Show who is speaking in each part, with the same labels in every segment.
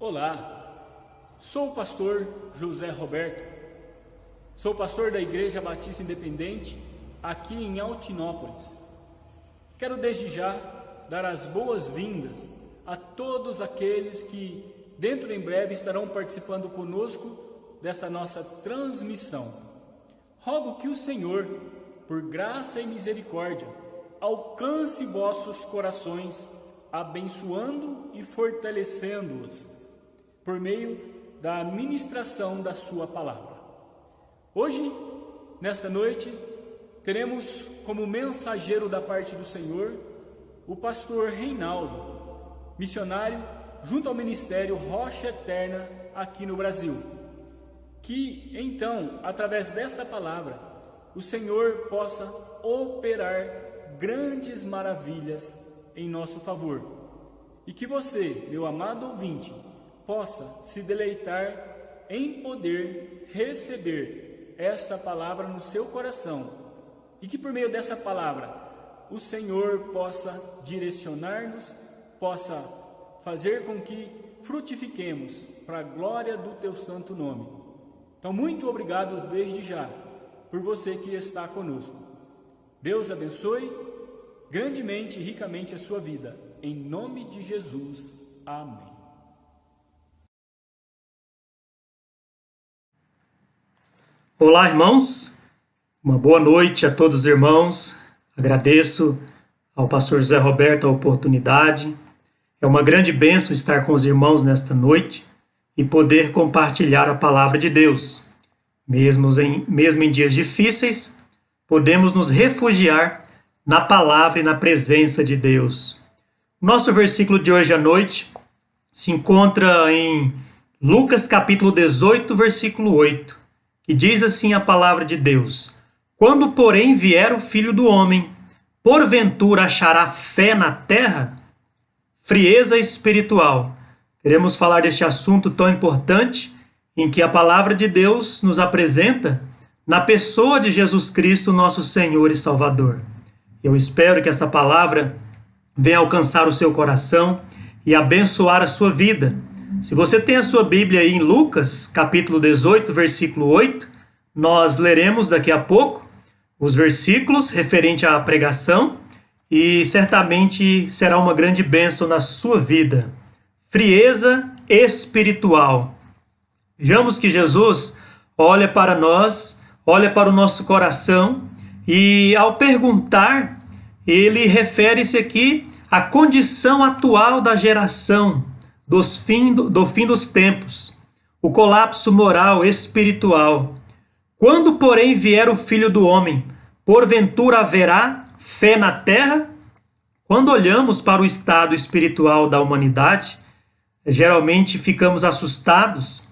Speaker 1: Olá, sou o pastor José Roberto, sou pastor da Igreja Batista Independente aqui em Altinópolis. Quero desde já dar as boas-vindas a todos aqueles que dentro em breve estarão participando conosco dessa nossa transmissão. Rogo que o Senhor, por graça e misericórdia, alcance vossos corações, abençoando e fortalecendo-os por meio da ministração da sua palavra. Hoje, nesta noite, teremos como mensageiro da parte do Senhor o pastor Reinaldo, missionário junto ao Ministério Rocha Eterna aqui no Brasil. Que então, através dessa palavra, o Senhor possa operar grandes maravilhas em nosso favor. E que você, meu amado ouvinte, possa se deleitar em poder receber esta palavra no seu coração. E que por meio dessa palavra, o Senhor possa direcionar-nos, possa fazer com que frutifiquemos para a glória do teu santo nome. Então, muito obrigado desde já por você que está conosco. Deus abençoe grandemente e ricamente a sua vida. Em nome de Jesus. Amém.
Speaker 2: Olá, irmãos. Uma boa noite a todos os irmãos. Agradeço ao pastor José Roberto a oportunidade. É uma grande bênção estar com os irmãos nesta noite e poder compartilhar a palavra de Deus. Mesmo em dias difíceis, podemos nos refugiar na palavra e na presença de Deus. Nosso versículo de hoje à noite se encontra em Lucas capítulo 18, versículo 8, que diz assim a palavra de Deus: Quando, porém, vier o Filho do Homem, porventura achará fé na terra? Frieza espiritual. Queremos falar deste assunto tão importante em que a palavra de Deus nos apresenta na pessoa de Jesus Cristo, nosso Senhor e Salvador. Eu espero que essa palavra venha alcançar o seu coração e abençoar a sua vida. Se você tem a sua Bíblia aí em Lucas, capítulo 18, versículo 8, nós leremos daqui a pouco os versículos referentes à pregação e certamente será uma grande bênção na sua vida. Frieza espiritual. Vejamos que Jesus olha para nós, olha para o nosso coração e, ao perguntar, ele refere-se aqui à condição atual da geração, do fim dos tempos, o colapso moral, espiritual. Quando, porém, vier o Filho do Homem, porventura haverá fé na terra? Quando olhamos para o estado espiritual da humanidade, geralmente ficamos assustados.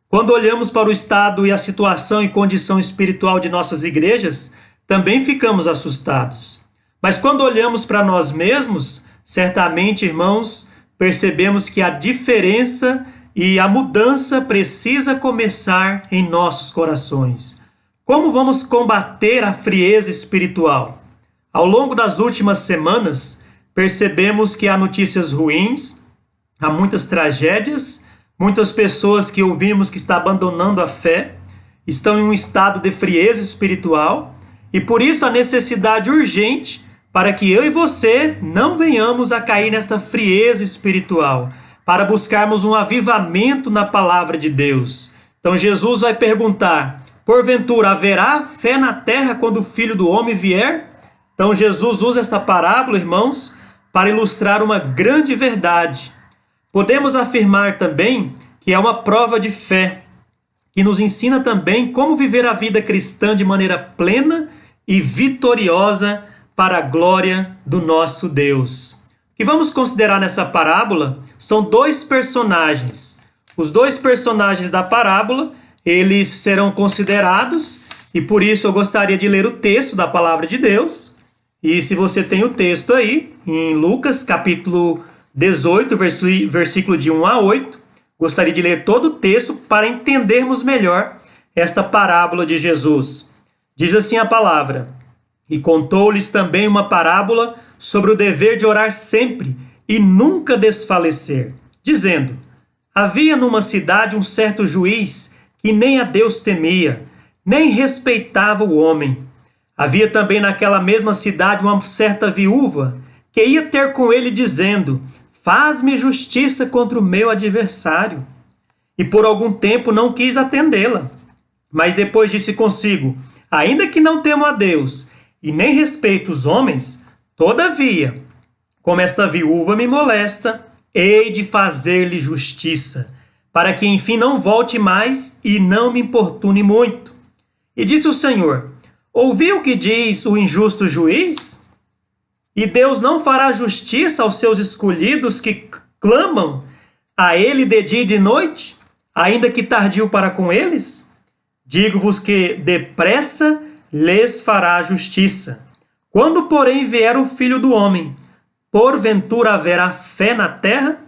Speaker 2: Quando olhamos para o estado e a situação e condição espiritual de nossas igrejas, também ficamos assustados. Mas quando olhamos para nós mesmos, certamente, irmãos, percebemos que a diferença e a mudança precisa começar em nossos corações. Como vamos combater a frieza espiritual? Ao longo das últimas semanas, percebemos que há notícias ruins, há muitas tragédias, muitas pessoas que ouvimos que estão abandonando a fé, estão em um estado de frieza espiritual, e por isso a necessidade urgente para que eu e você não venhamos a cair nesta frieza espiritual, para buscarmos um avivamento na palavra de Deus. Então Jesus vai perguntar: porventura haverá fé na terra quando o Filho do Homem vier? Então Jesus usa esta parábola, irmãos, para ilustrar uma grande verdade. Podemos afirmar também que é uma prova de fé, que nos ensina também como viver a vida cristã de maneira plena e vitoriosa para a glória do nosso Deus. O que vamos considerar nessa parábola são dois personagens. Os dois personagens da parábola, eles serão considerados, e por isso eu gostaria de ler o texto da palavra de Deus. E se você tem o texto aí, em Lucas, capítulo 18, versículo de 1 a 8, gostaria de ler todo o texto para entendermos melhor esta parábola de Jesus. Diz assim a palavra: E contou-lhes também uma parábola sobre o dever de orar sempre e nunca desfalecer, dizendo: Havia numa cidade um certo juiz que nem a Deus temia, nem respeitava o homem. Havia também naquela mesma cidade uma certa viúva que ia ter com ele dizendo: faz-me justiça contra o meu adversário. E por algum tempo não quis atendê-la. Mas depois disse consigo: ainda que não temo a Deus e nem respeito os homens, todavia, como esta viúva me molesta, hei de fazer-lhe justiça, para que enfim não volte mais e não me importune muito. E disse o Senhor: ouviu o que diz o injusto juiz? E Deus não fará justiça aos seus escolhidos que clamam a ele de dia e de noite, ainda que tardio para com eles? Digo-vos que depressa lhes fará justiça. Quando, porém, vier o Filho do Homem, porventura haverá fé na terra?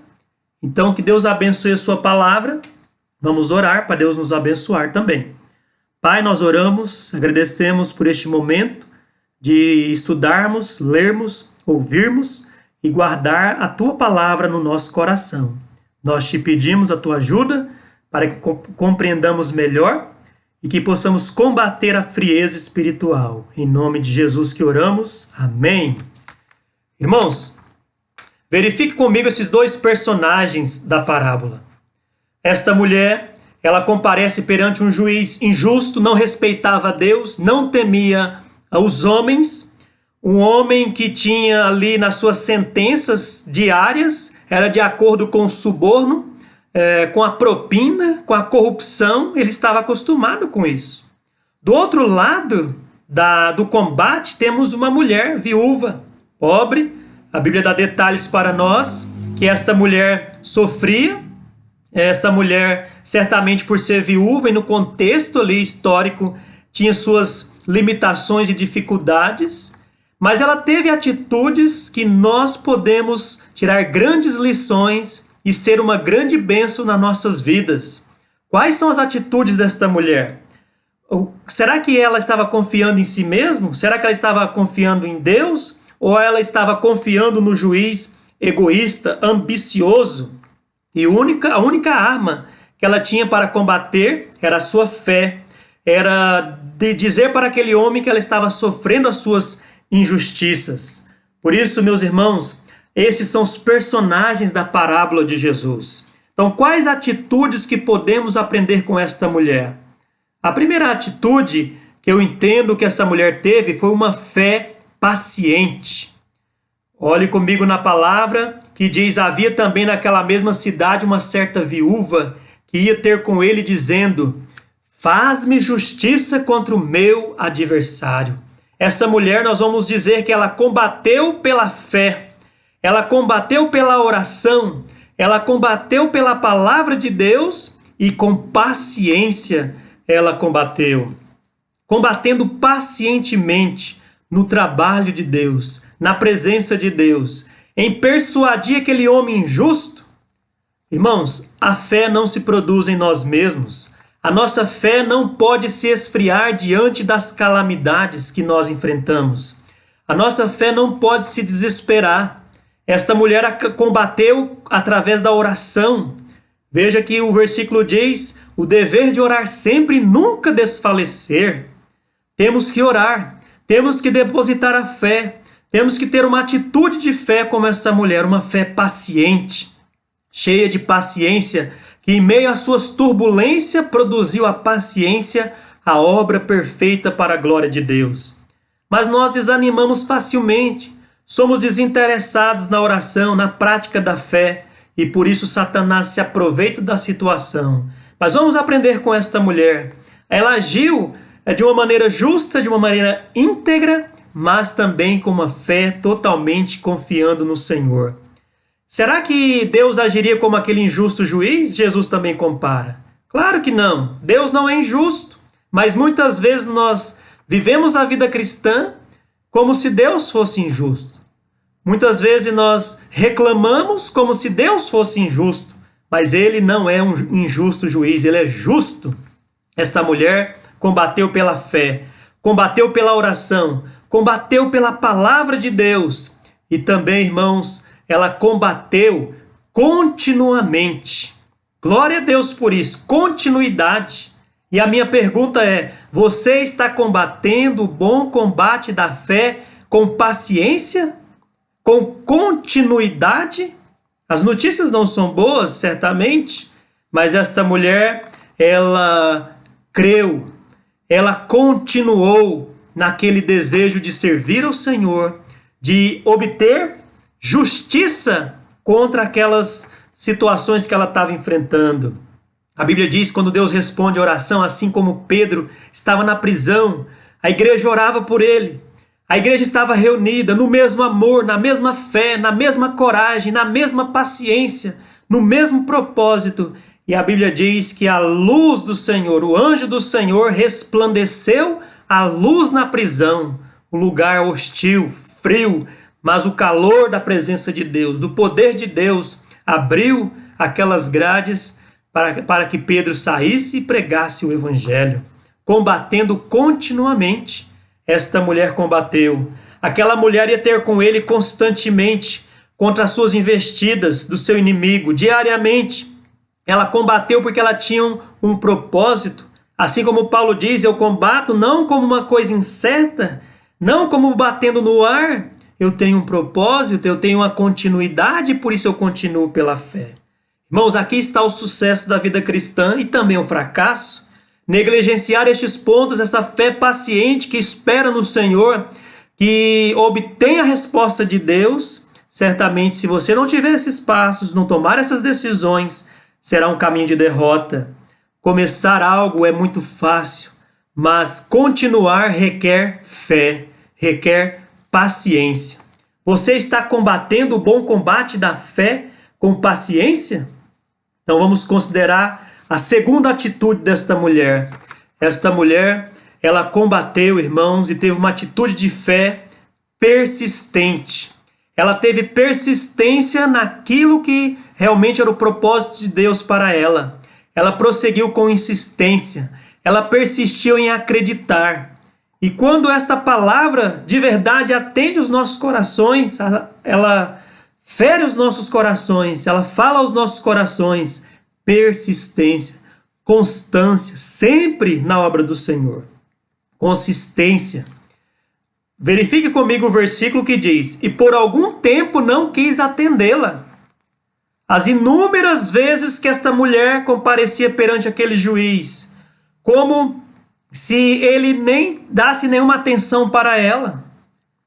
Speaker 2: Então, que Deus abençoe a sua palavra. Vamos orar para Deus nos abençoar também. Pai, nós oramos, agradecemos por este momento de estudarmos, lermos, ouvirmos e guardar a tua palavra no nosso coração. Nós te pedimos a tua ajuda para que compreendamos melhor e que possamos combater a frieza espiritual. Em nome de Jesus que oramos. Amém. Irmãos, verifique comigo esses dois personagens da parábola. Esta mulher, ela comparece perante um juiz injusto, não respeitava a Deus, não temia os homens, um homem que tinha ali nas suas sentenças diárias, era de acordo com o suborno, com a propina, com a corrupção, ele estava acostumado com isso. Do outro lado do combate, temos uma mulher viúva, pobre. A Bíblia dá detalhes para nós que esta mulher sofria. Esta mulher, certamente por ser viúva e no contexto ali histórico, tinha suas limitações e dificuldades, mas ela teve atitudes que nós podemos tirar grandes lições e ser uma grande bênção nas nossas vidas. Quais são as atitudes desta mulher? Será que ela estava confiando em si mesma? Será que ela estava confiando em Deus? Ou ela estava confiando no juiz egoísta, ambicioso? E a única arma que ela tinha para combater era a sua fé. Era de dizer para aquele homem que ela estava sofrendo as suas injustiças. Por isso, meus irmãos, esses são os personagens da parábola de Jesus. Então, quais atitudes que podemos aprender com esta mulher? A primeira atitude que eu entendo que essa mulher teve foi uma fé paciente. Olhe comigo na palavra que diz: havia também naquela mesma cidade uma certa viúva que ia ter com ele dizendo: faz-me justiça contra o meu adversário. Essa mulher, nós vamos dizer que ela combateu pela fé, ela combateu pela oração, ela combateu pela palavra de Deus e com paciência ela combateu. Combatendo pacientemente no trabalho de Deus, na presença de Deus, em persuadir aquele homem injusto. Irmãos, a fé não se produz em nós mesmos. A nossa fé não pode se esfriar diante das calamidades que nós enfrentamos. A nossa fé não pode se desesperar. Esta mulher combateu através da oração. Veja que o versículo diz: o dever de orar sempre e nunca desfalecer. Temos que orar, temos que depositar a fé, temos que ter uma atitude de fé como esta mulher, uma fé paciente, cheia de paciência, que em meio às suas turbulências produziu a paciência, a obra perfeita para a glória de Deus. Mas nós desanimamos facilmente, somos desinteressados na oração, na prática da fé, e por isso Satanás se aproveita da situação. Mas vamos aprender com esta mulher. Ela agiu de uma maneira justa, de uma maneira íntegra, mas também com uma fé totalmente confiando no Senhor. Será que Deus agiria como aquele injusto juiz? Jesus também compara. Claro que não. Deus não é injusto, mas muitas vezes nós vivemos a vida cristã como se Deus fosse injusto. Muitas vezes nós reclamamos como se Deus fosse injusto, mas ele não é um injusto juiz, ele é justo. Esta mulher combateu pela fé, combateu pela oração, combateu pela palavra de Deus e também, irmãos, ela combateu continuamente. Glória a Deus por isso, continuidade. E a minha pergunta é: você está combatendo o bom combate da fé com paciência? Com continuidade? As notícias não são boas, certamente, mas esta mulher, ela creu, ela continuou naquele desejo de servir ao Senhor, de obter justiça contra aquelas situações que ela estava enfrentando. A Bíblia diz, quando Deus responde a oração, assim como Pedro estava na prisão, a igreja orava por ele. A igreja estava reunida no mesmo amor, na mesma fé, na mesma coragem, na mesma paciência, no mesmo propósito. E a Bíblia diz que a luz do Senhor, o anjo do Senhor, resplandeceu a luz na prisão, o lugar hostil, frio, mas o calor da presença de Deus, do poder de Deus, abriu aquelas grades para que Pedro saísse e pregasse o evangelho, combatendo continuamente. Esta mulher combateu. Aquela mulher ia ter com ele constantemente contra as suas investidas do seu inimigo, diariamente. Ela combateu porque ela tinha um propósito. Assim como Paulo diz, eu combato não como uma coisa incerta, não como batendo no ar. Eu tenho um propósito, eu tenho uma continuidade, por isso eu continuo pela fé. Irmãos, aqui está o sucesso da vida cristã e também o fracasso. Negligenciar estes pontos, essa fé paciente que espera no Senhor, que obtém a resposta de Deus, certamente se você não tiver esses passos, não tomar essas decisões, será um caminho de derrota. Começar algo é muito fácil, mas continuar requer fé, requer paciência. Você está combatendo o bom combate da fé com paciência? Então vamos considerar a segunda atitude desta mulher. Esta mulher, ela combateu, irmãos, e teve uma atitude de fé persistente. Ela teve persistência naquilo que realmente era o propósito de Deus para ela. Ela prosseguiu com insistência. Ela persistiu em acreditar. E quando esta palavra de verdade atende os nossos corações, ela fere os nossos corações, ela fala aos nossos corações. Persistência, constância, sempre na obra do Senhor. Consistência. Verifique comigo o versículo que diz: e por algum tempo não quis atendê-la. As inúmeras vezes que esta mulher comparecia perante aquele juiz, como se ele nem desse nenhuma atenção para ela.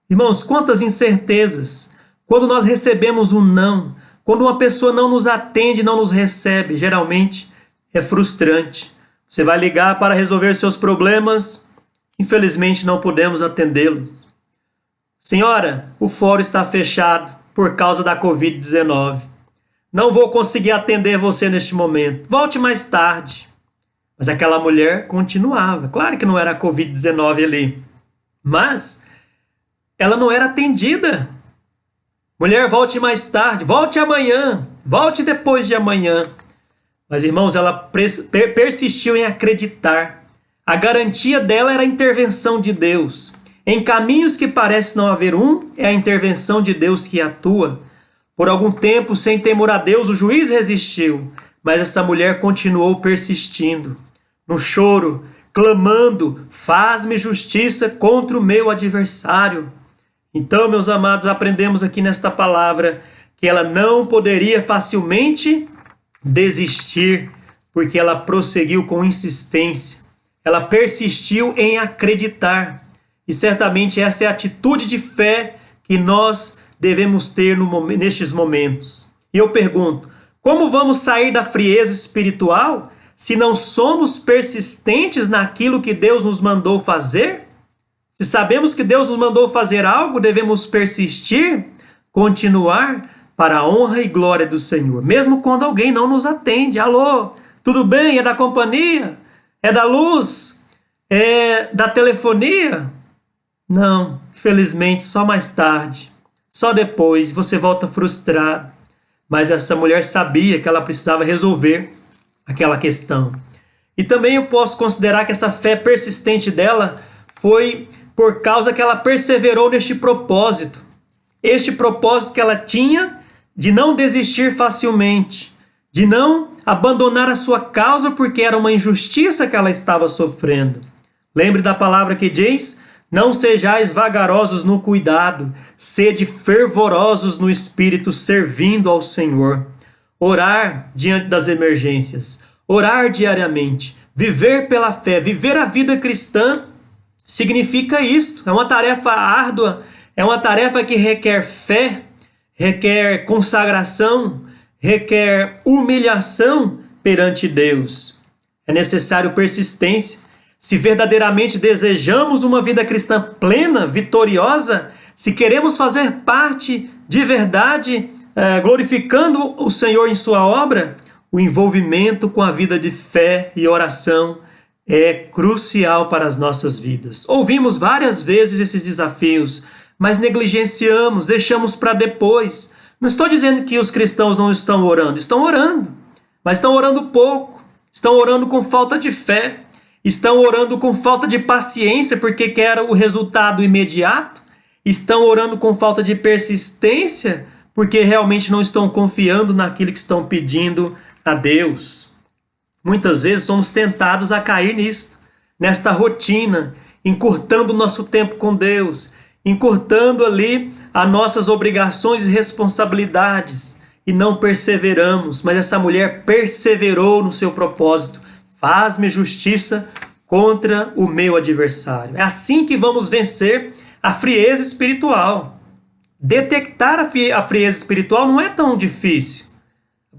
Speaker 2: Irmãos, quantas incertezas. Quando nós recebemos um não, quando uma pessoa não nos atende, não nos recebe, geralmente é frustrante. Você vai ligar para resolver seus problemas, infelizmente não podemos atendê-lo. Senhora, o fórum está fechado por causa da Covid-19. Não vou conseguir atender você neste momento. Volte mais tarde. Mas aquela mulher continuava. Claro que não era a Covid-19 ali, mas ela não era atendida. Mulher, volte mais tarde, volte amanhã, volte depois de amanhã. Mas, irmãos, ela persistiu em acreditar. A garantia dela era a intervenção de Deus. Em caminhos que parece não haver é a intervenção de Deus que atua. Por algum tempo, sem temor a Deus, o juiz resistiu, mas essa mulher continuou persistindo, no choro, clamando: faz-me justiça contra o meu adversário. Então, meus amados, aprendemos aqui nesta palavra que ela não poderia facilmente desistir, porque ela prosseguiu com insistência. Ela persistiu em acreditar. E certamente essa é a atitude de fé que nós devemos ter nestes momentos. E eu pergunto, como vamos sair da frieza espiritual se não somos persistentes naquilo que Deus nos mandou fazer? Se sabemos que Deus nos mandou fazer algo, devemos persistir, continuar para a honra e glória do Senhor. Mesmo quando alguém não nos atende. Alô, tudo bem? É da companhia? É da luz? É da telefonia? Não, infelizmente, só mais tarde. Só depois você volta frustrado. Mas essa mulher sabia que ela precisava resolver aquela questão. E também eu posso considerar que essa fé persistente dela foi por causa que ela perseverou neste propósito. Este propósito que ela tinha de não desistir facilmente, de não abandonar a sua causa porque era uma injustiça que ela estava sofrendo. Lembre da palavra que diz: não sejais vagarosos no cuidado, sede fervorosos no espírito, servindo ao Senhor. Orar diante das emergências, orar diariamente, viver pela fé, viver a vida cristã significa isso. É uma tarefa árdua, é uma tarefa que requer fé, requer consagração, requer humilhação perante Deus. É necessário persistência. Se verdadeiramente desejamos uma vida cristã plena, vitoriosa, se queremos fazer parte de verdade, glorificando o Senhor em sua obra, o envolvimento com a vida de fé e oração é crucial para as nossas vidas. Ouvimos várias vezes esses desafios, mas negligenciamos, deixamos para depois. Não estou dizendo que os cristãos não estão orando, mas estão orando pouco, estão orando com falta de fé, estão orando com falta de paciência porque querem o resultado imediato, estão orando com falta de persistência porque realmente não estão confiando naquilo que estão pedindo a Deus. Muitas vezes somos tentados a cair nisto, nesta rotina, encurtando o nosso tempo com Deus, encurtando ali as nossas obrigações e responsabilidades, e não perseveramos. Mas essa mulher perseverou no seu propósito. Faz-me justiça contra o meu adversário. É assim que vamos vencer a frieza espiritual. Detectar a frieza espiritual não é tão difícil.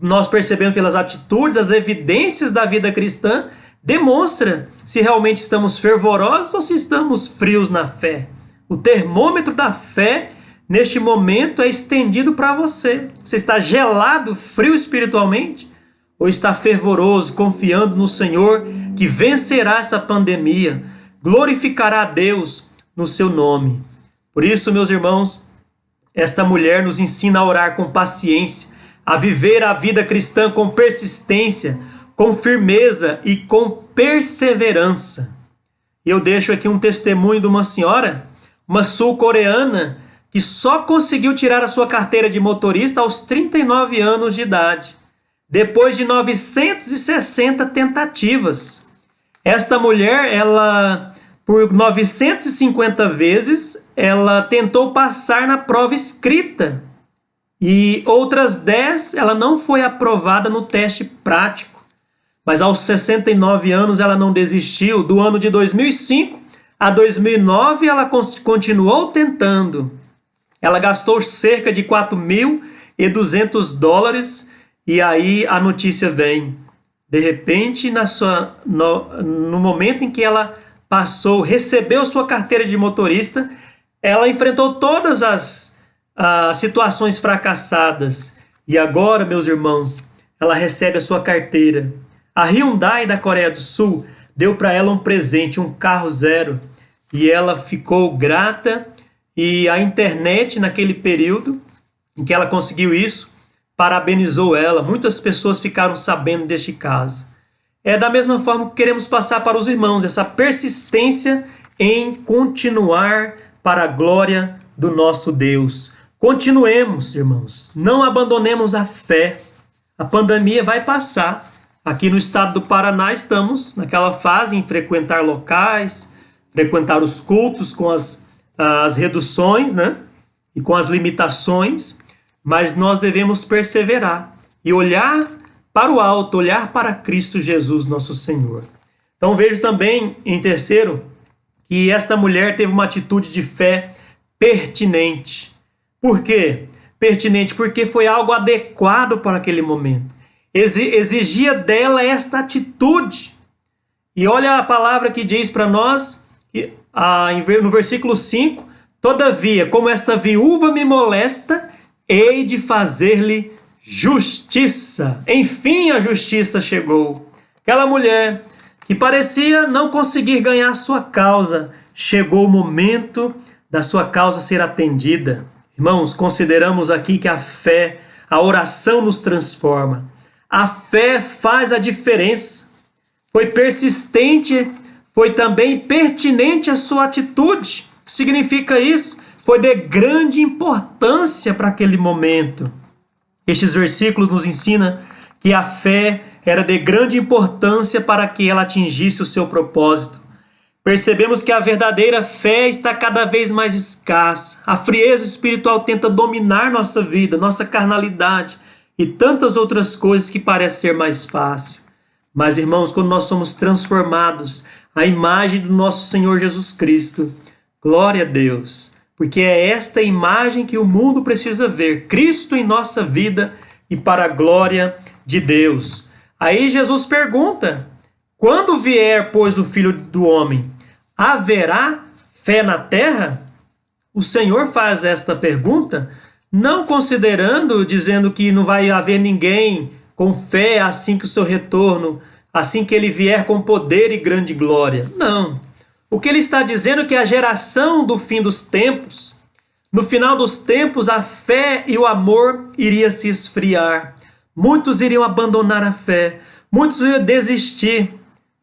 Speaker 2: Nós percebemos pelas atitudes, as evidências da vida cristã demonstra se realmente estamos fervorosos ou se estamos frios na fé. O termômetro da fé, neste momento, é estendido para você. Você está gelado, frio espiritualmente? Ou está fervoroso, confiando no Senhor, que vencerá essa pandemia, glorificará a Deus no seu nome? Por isso, meus irmãos, esta mulher nos ensina a orar com paciência, a viver a vida cristã com persistência, com firmeza e com perseverança. E eu deixo aqui um testemunho de uma senhora, uma sul-coreana, que só conseguiu tirar a sua carteira de motorista aos 39 anos de idade, depois de 960 tentativas. Esta mulher, por 950 vezes, ela tentou passar na prova escrita. E outras 10, ela não foi aprovada no teste prático. Mas aos 69 anos ela não desistiu. Do ano de 2005 a 2009 ela continuou tentando. Ela gastou cerca de $4.200 e aí a notícia vem. De repente, no momento em que ela recebeu sua carteira de motorista, ela enfrentou todas as situações fracassadas. E agora, meus irmãos, ela recebe a sua carteira. A Hyundai da Coreia do Sul deu para ela um presente, um carro zero. E ela ficou grata. E a internet, naquele período em que ela conseguiu isso, parabenizou ela. Muitas pessoas ficaram sabendo deste caso. É da mesma forma que queremos passar para os irmãos, essa persistência em continuar para a glória do nosso Deus. Continuemos, irmãos, não abandonemos a fé. A pandemia vai passar. Aqui no estado do Paraná estamos naquela fase em frequentar locais, frequentar os cultos com as reduções, né? E com as limitações, mas nós devemos perseverar e olhar para o alto, olhar para Cristo Jesus, nosso Senhor. Então vejo também, em terceiro, que esta mulher teve uma atitude de fé pertinente. Por quê? Pertinente, porque foi algo adequado para aquele momento. Exigia dela esta atitude. E olha a palavra que diz para nós, no versículo 5, todavia, como esta viúva me molesta, hei de fazer-lhe justiça. Enfim, a justiça chegou. Aquela mulher que parecia não conseguir ganhar sua causa, chegou o momento da sua causa ser atendida. Irmãos, consideramos aqui que a fé, a oração nos transforma. A fé faz a diferença. Foi persistente, foi também pertinente a sua atitude. O que significa isso? Foi de grande importância para aquele momento. Estes versículos nos ensinam que a fé era de grande importância para que ela atingisse o seu propósito. Percebemos que a verdadeira fé está cada vez mais escassa. A frieza espiritual tenta dominar nossa vida, nossa carnalidade e tantas outras coisas que parecem ser mais fácil. Mas, irmãos, quando nós somos transformados à imagem do nosso Senhor Jesus Cristo, glória a Deus, porque é esta imagem que o mundo precisa ver, Cristo em nossa vida e para a glória de Deus. Aí Jesus pergunta: quando vier, pois, o Filho do Homem, haverá fé na terra? O Senhor faz esta pergunta, não considerando, dizendo que não vai haver ninguém com fé assim que o seu retorno, assim que ele vier com poder e grande glória. Não. O que ele está dizendo é que a geração do fim dos tempos, no final dos tempos, a fé e o amor iria se esfriar. Muitos iriam abandonar a fé, muitos iriam desistir.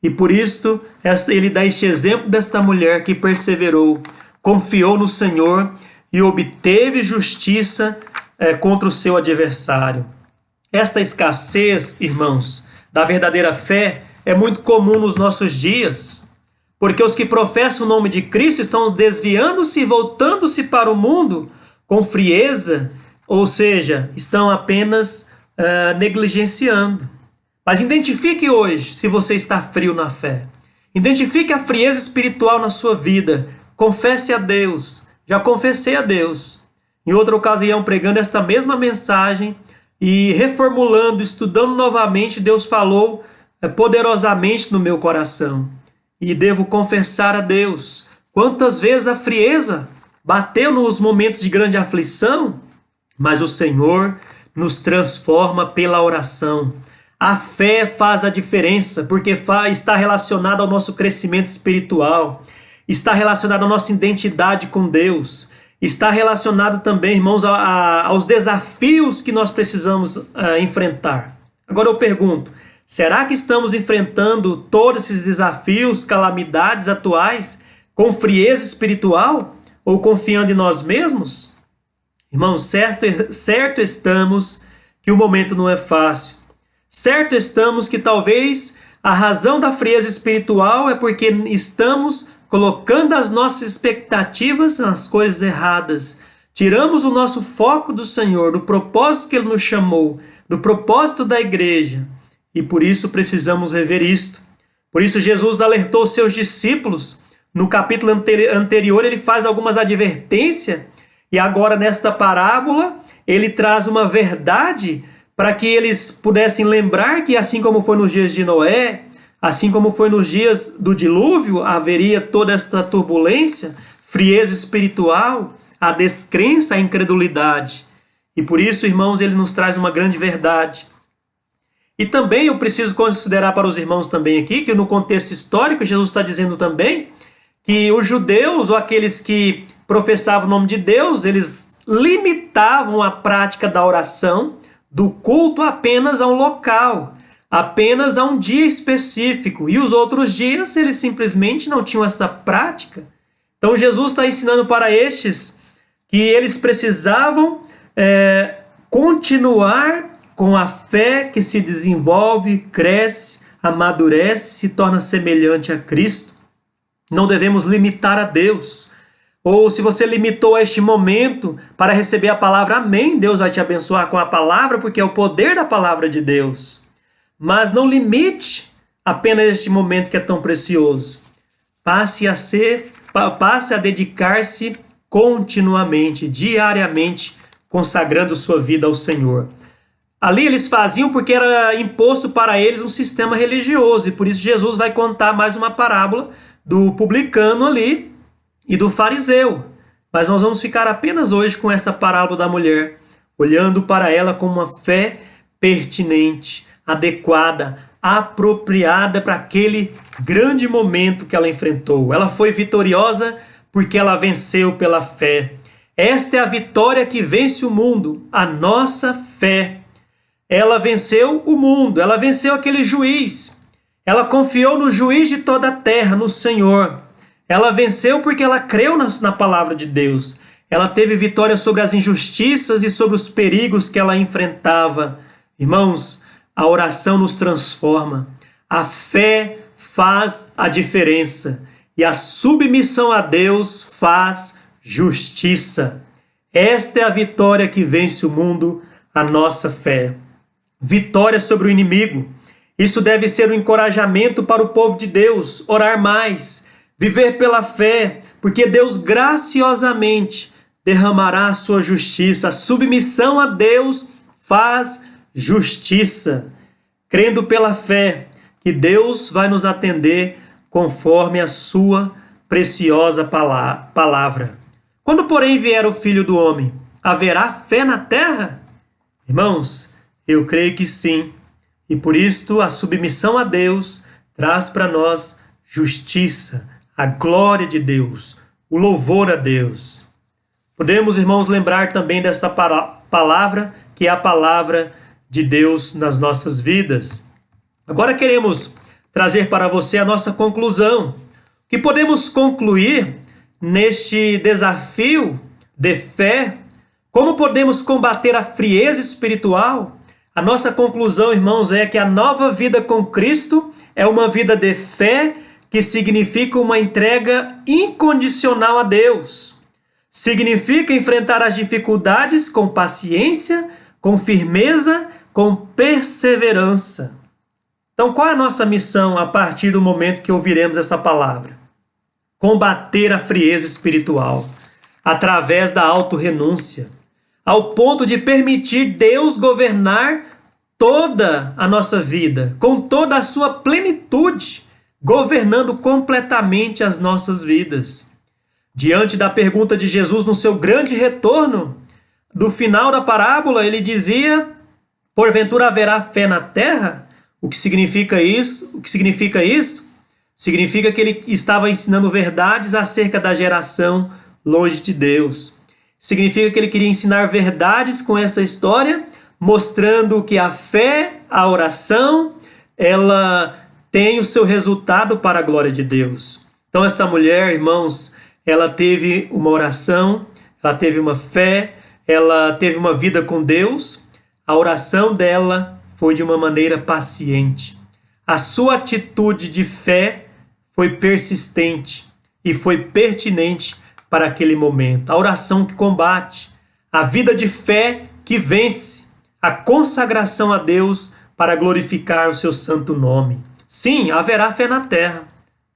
Speaker 2: E por isso, ele dá este exemplo desta mulher que perseverou, confiou no Senhor e obteve justiça contra o seu adversário. Esta escassez, irmãos, da verdadeira fé é muito comum nos nossos dias, porque os que professam o nome de Cristo estão desviando-se e voltando-se para o mundo com frieza, ou seja, estão apenas negligenciando. Mas identifique hoje se você está frio na fé. Identifique a frieza espiritual na sua vida. Confesse a Deus. Já confessei a Deus. Em outra ocasião, pregando esta mesma mensagem e reformulando, estudando novamente, Deus falou poderosamente no meu coração. E devo confessar a Deus. Quantas vezes a frieza bateu nos momentos de grande aflição, mas o Senhor nos transforma pela oração. A fé faz a diferença, porque está relacionada ao nosso crescimento espiritual, está relacionada à nossa identidade com Deus, está relacionado também, irmãos, aos desafios que nós precisamos enfrentar. Agora eu pergunto, será que estamos enfrentando todos esses desafios, calamidades atuais com frieza espiritual ou confiando em nós mesmos? Irmãos, certo estamos que o momento não é fácil. Certo estamos que talvez a razão da frieza espiritual é porque estamos colocando as nossas expectativas nas coisas erradas. Tiramos o nosso foco do Senhor, do propósito que Ele nos chamou, do propósito da igreja. E por isso precisamos rever isto. Por isso Jesus alertou seus discípulos. No capítulo anterior ele faz algumas advertências e agora nesta parábola ele traz uma verdade para que eles pudessem lembrar que assim como foi nos dias de Noé, assim como foi nos dias do dilúvio, haveria toda esta turbulência, frieza espiritual, a descrença, a incredulidade. E por isso, irmãos, ele nos traz uma grande verdade. E também eu preciso considerar para os irmãos também aqui, que no contexto histórico, Jesus está dizendo também que os judeus, ou aqueles que professavam o nome de Deus, eles limitavam a prática da oração, do culto apenas a um local, apenas a um dia específico. E os outros dias eles simplesmente não tinham essa prática. Então Jesus está ensinando para estes que eles precisavam continuar com a fé que se desenvolve, cresce, amadurece, se torna semelhante a Cristo. Não devemos limitar a Deus. Ou se você limitou a este momento para receber a palavra, amém, Deus vai te abençoar com a palavra, porque é o poder da palavra de Deus. Mas não limite apenas este momento que é tão precioso. Passe a dedicar-se continuamente, diariamente, consagrando sua vida ao Senhor. Ali eles faziam porque era imposto para eles um sistema religioso, e por isso Jesus vai contar mais uma parábola do publicano ali e do fariseu. Mas nós vamos ficar apenas hoje com essa parábola da mulher, olhando para ela com uma fé pertinente, adequada, apropriada para aquele grande momento que ela enfrentou. Ela foi vitoriosa porque ela venceu pela fé. Esta é a vitória que vence o mundo, a nossa fé. Ela venceu o mundo, ela venceu aquele juiz. Ela confiou no juiz de toda a terra, no Senhor. Ela venceu porque ela creu na palavra de Deus. Ela teve vitória sobre as injustiças e sobre os perigos que ela enfrentava. Irmãos, A oração nos transforma. A fé faz a diferença. E a submissão a Deus faz justiça. Esta é a vitória que vence o mundo, a nossa fé. Vitória sobre o inimigo. Isso deve ser um encorajamento para o povo de Deus. Orar mais, viver pela fé, porque Deus graciosamente derramará a sua justiça. A submissão a Deus faz justiça. Crendo pela fé que Deus vai nos atender conforme a sua preciosa palavra. Quando, porém, vier o Filho do Homem, haverá fé na terra? Irmãos, eu creio que sim. E por isto a submissão a Deus traz para nós justiça, a glória de Deus, o louvor a Deus. Podemos, irmãos, lembrar também desta palavra, que é a palavra de Deus nas nossas vidas. Agora queremos trazer para você a nossa conclusão. O que podemos concluir neste desafio de fé? Como podemos combater a frieza espiritual? A nossa conclusão, irmãos, é que a nova vida com Cristo é uma vida de fé que significa uma entrega incondicional a Deus. Significa enfrentar as dificuldades com paciência, com firmeza, com perseverança. Então, qual é a nossa missão a partir do momento que ouviremos essa palavra? Combater a frieza espiritual através da autorrenúncia, ao ponto de permitir Deus governar toda a nossa vida, com toda a sua plenitude, governando completamente as nossas vidas. Diante da pergunta de Jesus no seu grande retorno, do final da parábola, ele dizia: porventura haverá fé na terra? O que significa isso? Significa que ele estava ensinando verdades acerca da geração longe de Deus. Significa que ele queria ensinar verdades com essa história, mostrando que a fé, a oração, ela tem o seu resultado para a glória de Deus. Então esta mulher, irmãos, ela teve uma oração, ela teve uma fé, ela teve uma vida com Deus. A oração dela foi de uma maneira paciente. A sua atitude de fé foi persistente e foi pertinente para aquele momento. A oração que combate, a vida de fé que vence, a consagração a Deus para glorificar o seu santo nome. Sim, haverá fé na terra.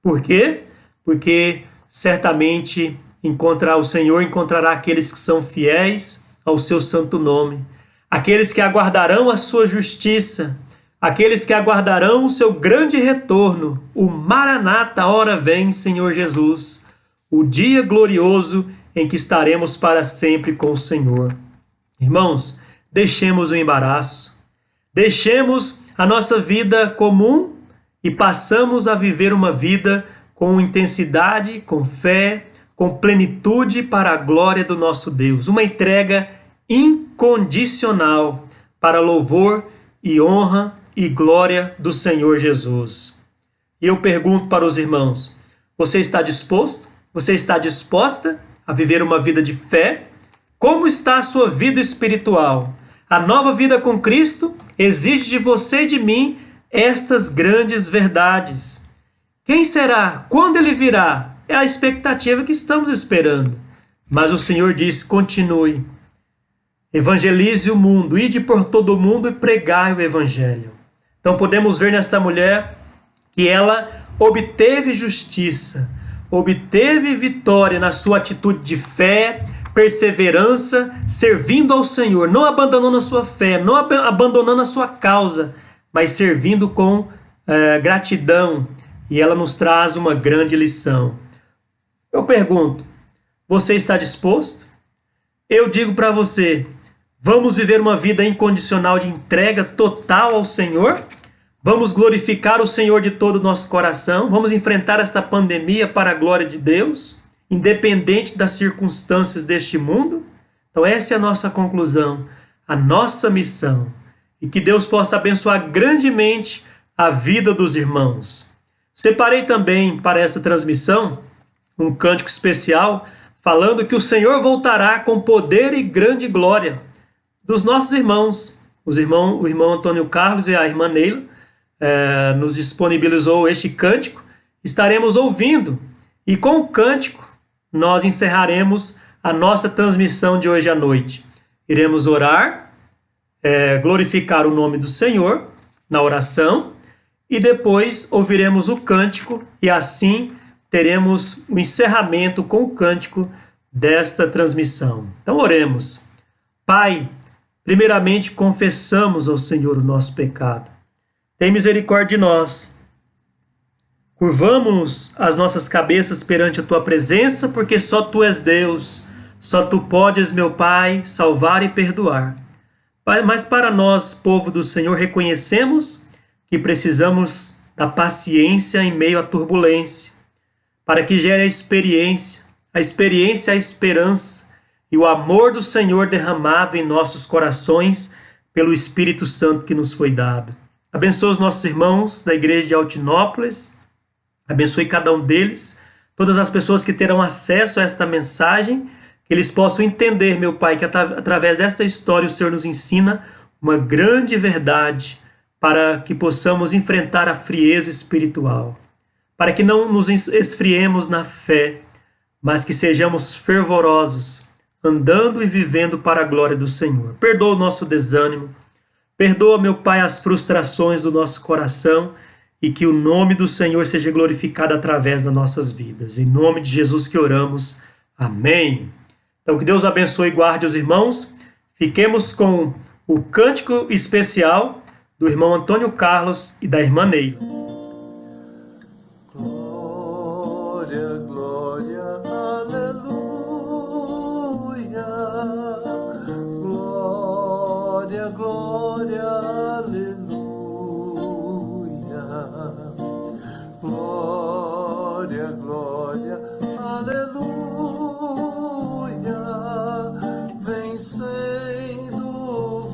Speaker 2: Por quê? Porque certamente o Senhor encontrará aqueles que são fiéis ao seu santo nome, aqueles que aguardarão a sua justiça, aqueles que aguardarão o seu grande retorno. O Maranata, ora vem, Senhor Jesus, o dia glorioso em que estaremos para sempre com o Senhor. Irmãos, deixemos o embaraço, deixemos a nossa vida comum e passamos a viver uma vida com intensidade, com fé, com plenitude para a glória do nosso Deus. Uma entrega incondicional para louvor e honra e glória do Senhor Jesus. E eu pergunto para os irmãos: você está disposto? Você está disposta a viver uma vida de fé? Como está a sua vida espiritual? A nova vida com Cristo exige de você e de mim estas grandes verdades. Quem será? Quando ele virá? É a expectativa que estamos esperando. Mas o Senhor diz: continue. Evangelize o mundo, ide por todo o mundo e pregai o evangelho. Então podemos ver nesta mulher que ela obteve justiça, obteve vitória na sua atitude de fé, perseverança, servindo ao Senhor, não abandonando a sua fé, não abandonando a sua causa, mas servindo com gratidão. E ela nos traz uma grande lição. Eu pergunto: você está disposto? Eu digo para você: vamos viver uma vida incondicional de entrega total ao Senhor? Vamos glorificar o Senhor de todo o nosso coração? Vamos enfrentar esta pandemia para a glória de Deus, independente das circunstâncias deste mundo? Então essa é a nossa conclusão, a nossa missão. E que Deus possa abençoar grandemente a vida dos irmãos. Separei também para essa transmissão um cântico especial falando que o Senhor voltará com poder e grande glória dos nossos irmãos, o irmão Antônio Carlos e a irmã Neila nos disponibilizou este cântico. Estaremos ouvindo e com o cântico nós encerraremos a nossa transmissão de hoje à noite. Iremos orar, glorificar o nome do Senhor na oração e depois ouviremos o cântico e assim teremos o encerramento com o cântico desta transmissão. Então oremos. Pai, primeiramente confessamos ao Senhor o nosso pecado. Tem misericórdia de nós. Curvamos as nossas cabeças perante a Tua presença, porque só Tu és Deus, só Tu podes, meu Pai, salvar e perdoar. Mas para nós, povo do Senhor, reconhecemos que precisamos da paciência em meio à turbulência, para que gere a experiência, a esperança e o amor do Senhor derramado em nossos corações pelo Espírito Santo que nos foi dado. Abençoa os nossos irmãos da igreja de Altinópolis, abençoe cada um deles, todas as pessoas que terão acesso a esta mensagem, que eles possam entender, meu Pai, que através desta história o Senhor nos ensina uma grande verdade para que possamos enfrentar a frieza espiritual, para que não nos esfriemos na fé, mas que sejamos fervorosos, andando e vivendo para a glória do Senhor. Perdoa o nosso desânimo, perdoa, meu Pai, as frustrações do nosso coração e que o nome do Senhor seja glorificado através das nossas vidas. Em nome de Jesus que oramos. Amém. Então, que Deus abençoe e guarde os irmãos. Fiquemos com o cântico especial do irmão Antônio Carlos e da irmã Neila.
Speaker 3: Glória, glória, aleluia. Glória, glória, aleluia. Glória, glória, aleluia. Vencendo,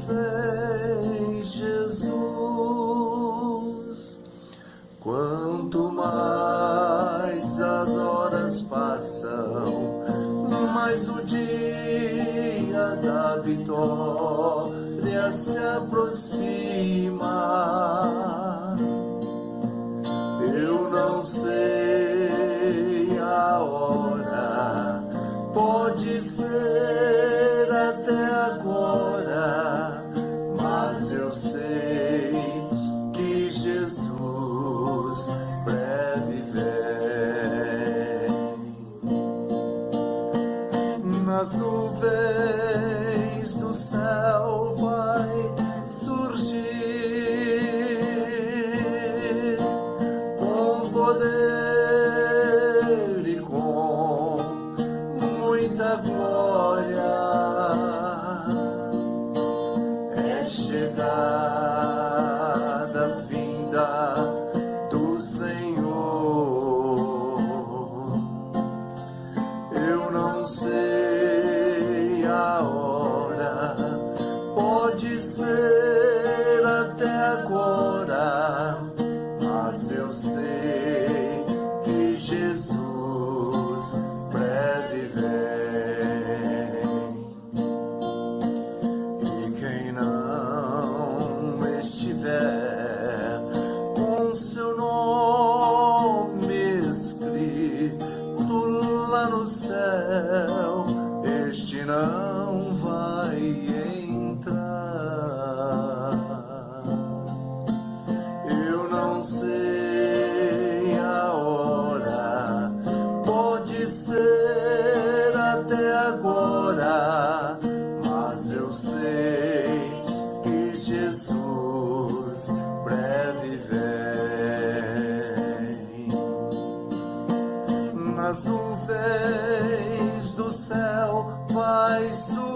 Speaker 3: vem Jesus. Quanto mais as horas passam, mais o dia da vitória se aproxima. Eu não sei a hora, pode ser até agora, mas eu sei que Jesus breve vem. Nas nuvens do céu vai surgir com poder e com muita glória. É chegada vinda do Senhor. Eu não sei a hora, pode ser até agora, mas eu sei que Jesus breve vem. E quem não estiver com seu nome escrito lá no céu, este não vai entrar. Eu não sei a hora, pode ser até agora, mas eu sei que Jesus breve vem. Nas nuvens do céu vai subir